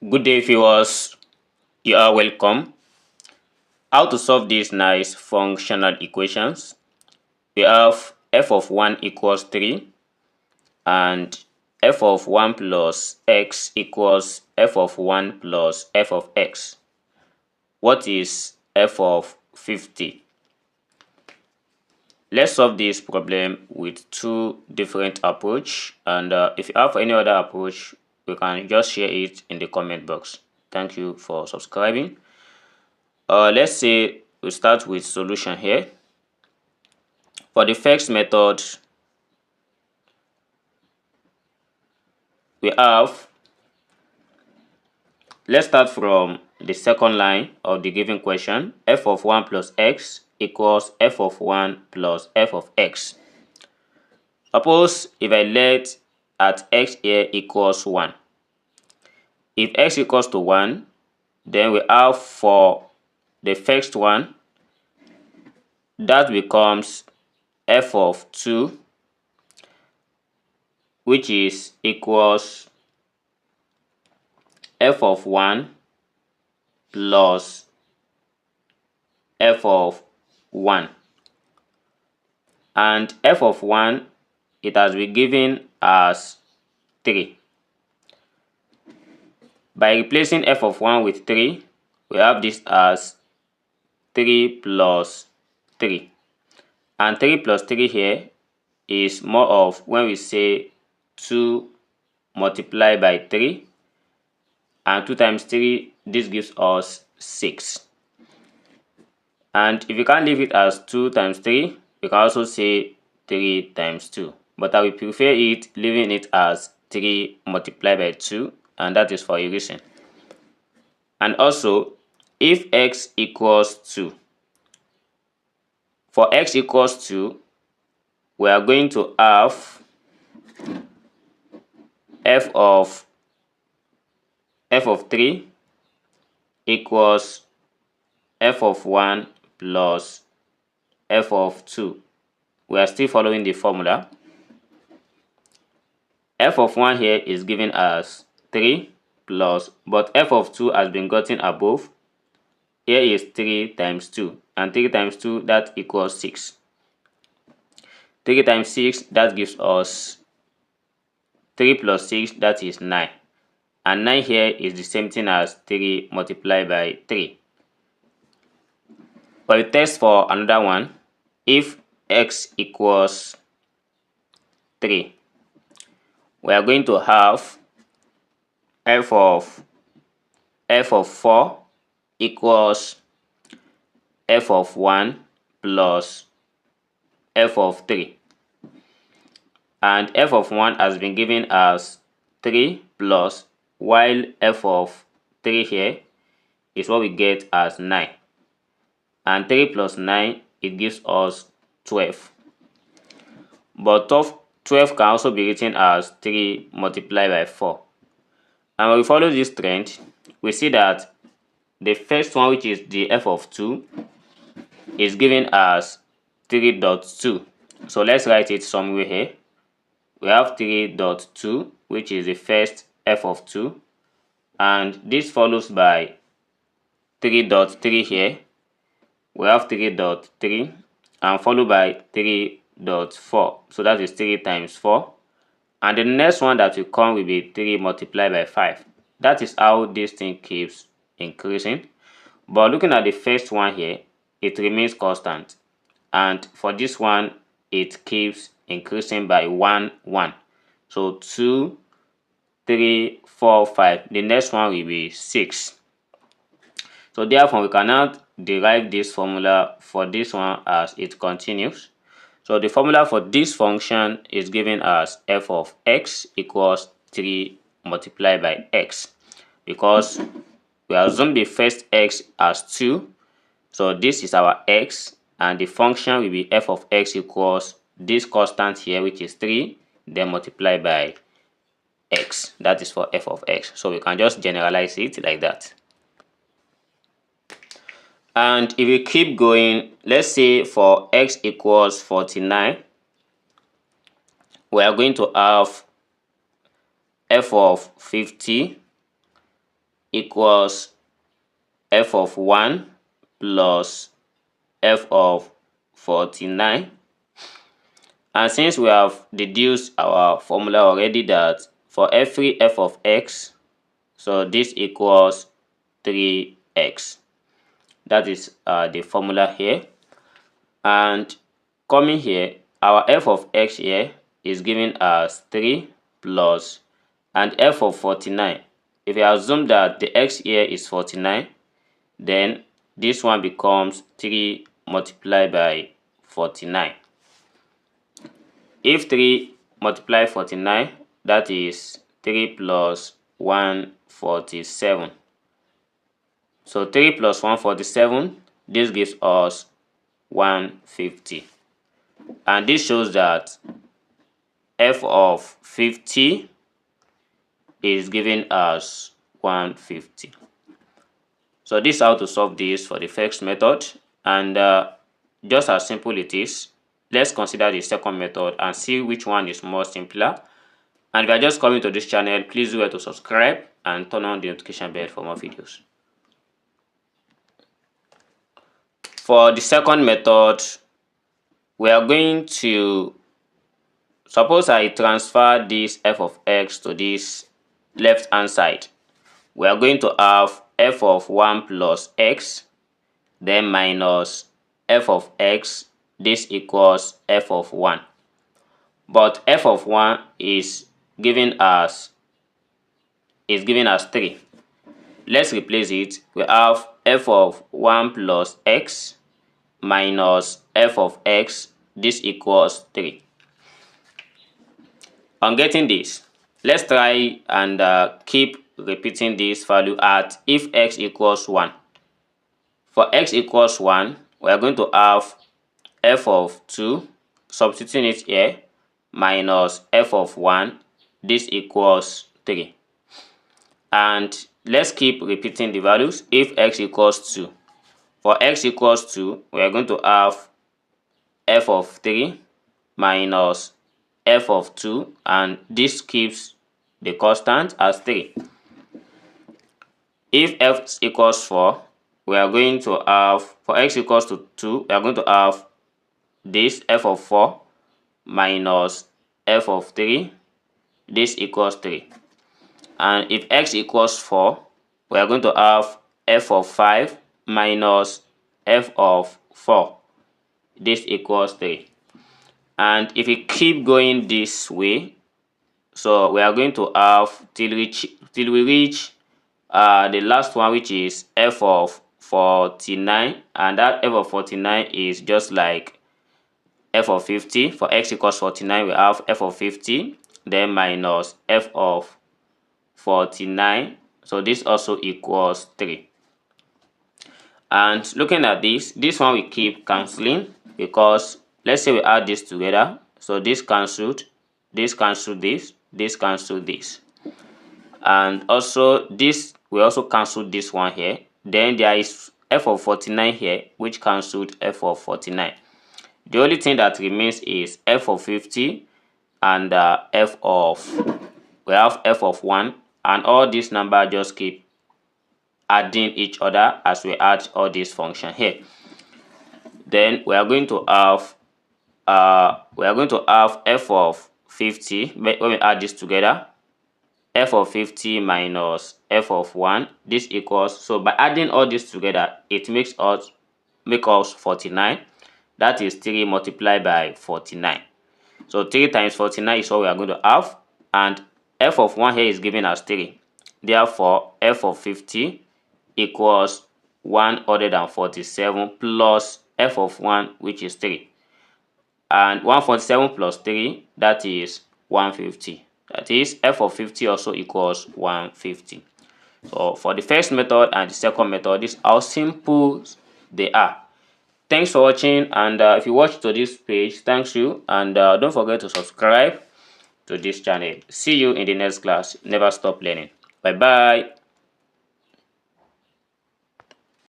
Good day, viewers. You are welcome. How to solve these nice functional equations? We have f of 1 equals 3 and f of 1 plus x equals f of 1 plus f of x. What is f of 50? Let's solve this problem with two different approaches, and if you have any other approach, you can just share it in the comment box. Thank you for subscribing. Let's say we start with solution here. For the first method, we have, let's start from the second line of the given question. F of 1 plus x equals f of 1 plus f of x. Suppose if I let at x here equals 1. If x equals to 1, then we have for the first one, that becomes f of 2, which is equals f of 1 plus f of 1. And f of 1, it has been given as 3. By replacing f of 1 with 3, we have this as 3 plus 3. And 3 plus 3 here is more of when we say 2 multiplied by 3. And 2 times 3, this gives us 6. And if you can't leave it as 2 times 3, you can also say 3 times 2. But I will prefer it leaving it as 3 multiplied by 2, and that is for a reason. And also, if x equals 2, for x equals 2, we are going to have f of 3 equals f of 1 plus f of 2. We are still following the formula. F of 1 here is given as 3 plus, but f of 2 has been gotten above. Here is 3 times 2, and 3 times 2, that equals 6. 3 times 6, that gives us 3 plus 6, that is 9. And 9 here is the same thing as 3 multiplied by 3. But we test for another one. If x equals 3, we are going to have f of 4 equals f of 1 plus f of 3. And f of 1 has been given as 3 plus, while f of 3 here is what we get as 9. And 3 plus 9, it gives us 12. But 12 can also be written as 3 multiplied by 4. And when we follow this trend, we see that the first one, which is the f of 2, is given as 3.2. So let's write it somewhere here. We have 3.2, which is the first f of 2. And this follows by 3.3 here. We have 3.3 and followed by 3.4. So that is 3 times 4. And the next one that will come will be 3 multiplied by 5. That is how this thing keeps increasing. But looking at the first one here, it remains constant. And for this one, it keeps increasing by 1, 1. So 2, 3, 4, 5. The next one will be 6. So therefore, we can now derive this formula for this one as it continues. So the formula for this function is given as f of x equals 3 multiplied by x, because we assume the first x as 2. So this is our x, and the function will be f of x equals this constant here, which is 3, then multiplied by x. That is for f of x. So we can just generalize it like that. And if we keep going, let's say for x equals 49, we are going to have f of 50 equals f of 1 plus f of 49. And since we have deduced our formula already that for every f of x, so this equals 3x. That is the formula here. And coming here, our f of x here is given as 3 plus, and f of 49. If you assume that the x here is 49, then this one becomes 3 multiplied by 49. If 3 multiply 49, that is 3 plus 147. So 3 plus 147, this gives us 150. And this shows that f of 50 is given as 150. So this is how to solve this for the first method. And just as simple it is, let's consider the second method and see which one is more simpler. And if you are just coming to this channel, please do well to subscribe and turn on the notification bell for more videos. For the second method, we are going to, suppose I transfer this f of x to this left hand side. We are going to have f of 1 plus x, then minus f of x, this equals f of 1. But f of 1 is given as 3. Let's replace it. We have f of 1 plus x minus f of x, this equals 3. On getting this, let's try and keep repeating this value at if x equals 1. For x equals 1, we are going to have f of 2, substituting it here, minus f of 1, this equals 3. And let's keep repeating the values if x equals 2. For x equals 2, we are going to have f of 3 minus f of 2, and this keeps the constant as 3. If f equals 4, we are going to have, for x equals to 2, we are going to have this f of 4 minus f of 3, this equals 3. And if x equals 4, we are going to have f of 5 minus f of 4, this equals 3. And if we keep going this way, so we are going to have till we reach the last one, which is f of 49, and that f of 49 is just like f of 50. For x equals 49, we have f of 50, then minus f of 49, so this also equals 3. And looking at this one we keep cancelling, because let's say we add this together, so this cancelled, this cancelled, this cancelled this, and also this we also cancelled this one here. Then there is f of 49 here, which cancelled f of 49. The only thing that remains is f of 50 and we have f of 1, and all these numbers just keep adding each other as we add all these functions here. Then we are going to have f of 50 when we add this together, f of 50 minus f of 1, this equals, so by adding all this together, it makes us 49. That is 3 multiplied by 49. So 3 times 49 is what we are going to have, and f of 1 here is given as 3. Therefore, f of 50 equals 147 plus f of 1, which is 3. And 147 plus 3, that is 150. That is, f of 50 also equals 150. So for the first method and the second method, this is how simple they are. Thanks for watching, and if you watch to this page, thanks you, and don't forget to subscribe to this channel. See you in the next class. Never stop learning. Bye bye.